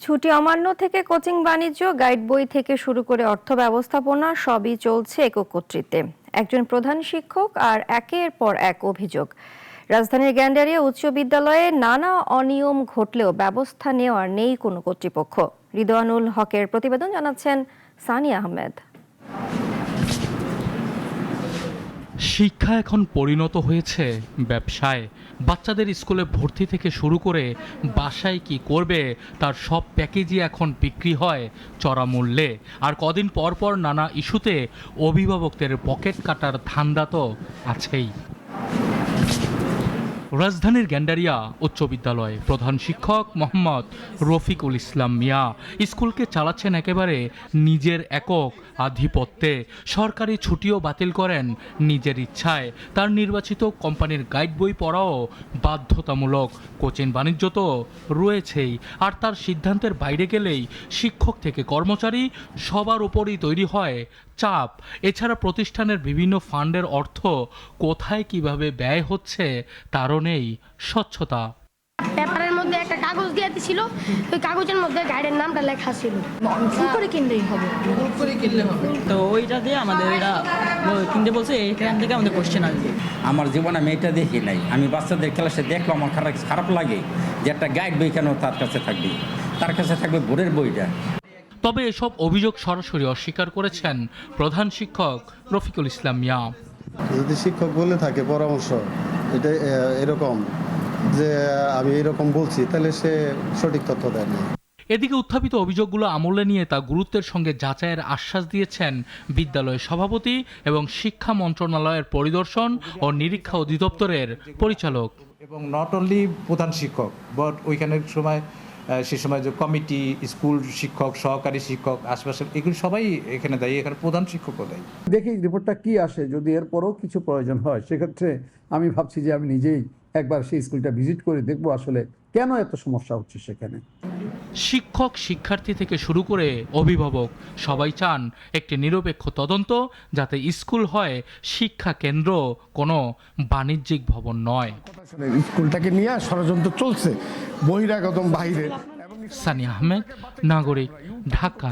ছুটি অমান্য থেকে কোচিং বাণিজ্য, গাইড বই থেকে শুরু করে অর্থ ব্যবস্থাপনা সবই চলছে একক কর্তৃত্বে। একজন প্রধান শিক্ষক আর একের পর এক অভিযোগ। রাজধানীর গ্যান্ডারিয়া উচ্চ বিদ্যালয়ে নানা অনিয়ম ঘটলেও ব্যবস্থা নেওয়ার নেই কোনো কর্তৃপক্ষ। রিদওয়ানুল হকের প্রতিবেদন, জানাচ্ছেন সানিয়া আহমেদ। শিক্ষা এখন পরিণত হয়েছে ব্যবসায়। বাচ্চাদের স্কুলে ভর্তি থেকে শুরু করে বাসায় কি করবে তার সব প্যাকেজই এখন বিক্রি হয় চড়া মূল্যে। আর কদিন পর পর নানা ইস্যুতে অভিভাবকদের পকেট কাটার ধান্দা তো আছেই। রাজধানীর গ্যান্ডারিয়া উচ্চ বিদ্যালয় প্রধান শিক্ষক মোহাম্মদ রফিকুল ইসলাম মিয়া স্কুলকে চালাচ্ছেন একেবারে নিজের একক আধিপত্যে। সরকারি ছুটিও বাতিল করেন নিজের ইচ্ছায়। তার নির্বাচিত কোম্পানির গাইড বই পড়াও বাধ্যতামূলক। কোচিং বাণিজ্য তো রয়েছেই, আর তার সিদ্ধান্তের বাইরে গেলেই শিক্ষক থেকে কর্মচারী সবার উপরই তৈরি হয় চাপ। এছাড়া প্রতিষ্ঠানের বিভিন্ন ফান্ডের অর্থ কোথায় কিভাবে ব্যয় হচ্ছে তারও নেই স্বচ্ছতা। পেপারের মধ্যে একটা কাগজ দিয়ে ছিল, ওই কাগজের মধ্যে গাইডের নামটা লেখা ছিল। কি করে কিনলেই হবে? তো ওইটা দিয়ে আমাদের এটা কিনতে বলছে, এইখান থেকে আমাদের কোশ্চেন আসবে। আমার জীবনে আমি এটা দেখি নাই। আমি বাচ্চাদের ক্লাসে দেখলাম, আমার খারাপ লাগে যে একটা গাইড বই কেন তার কাছে থাকবে, তার কাছে থাকবে বোর্ডের বইটা। তবে এসব অভিযোগ সরাসরি অস্বীকার করেছেন প্রধান শিক্ষক রফিকুল ইসলাম মিয়া। যদি শিক্ষক বলে থাকে পরামর্শ এটা এরকম যে আমি এরকম বলছি, তাহলে সে সঠিক তথ্য দেয় না। এদিকে উত্থাপিত অভিযোগগুলো আমলে নিয়ে তা গুরুত্বের সঙ্গে যাচাইয়ের আশ্বাস দিয়েছেন বিদ্যালয় সভাপতি এবং শিক্ষা মন্ত্রণালয়ের পরিদর্শন ও নিরীক্ষা অধিদপ্তরের পরিচালক। এবং নট অনলি প্রধান শিক্ষক, বাট ওইখানের সময় সে সময় যে কমিটি, স্কুল শিক্ষক, সহকারী শিক্ষক, আশপাশের এগুলো সবাই এখানে দায়ী, এখানে প্রধান শিক্ষকও দায়ী। দেখি রিপোর্টটা কি আসে। যদি এরপরও কিছু প্রয়োজন হয়, সেক্ষেত্রে আমি ভাবছি যে আমি নিজেই একবার সেই স্কুলটা ভিজিট করে দেখবো আসলে কেন এত সমস্যা হচ্ছে সেখানে। শিক্ষক, শিক্ষার্থী থেকে শুরু করে অভিভাবক সবাই চান একটি নিরপেক্ষ তদন্ত, যাতে স্কুল হয় শিক্ষা কেন্দ্র, কোনো বাণিজ্যিক ভবন নয়। স্কুলটাকে নিয়ে ষড়যন্ত্র চলছে বহিরাগত বাইরে। সানিয়া আহমেদ, নাগরিক, ঢাকা।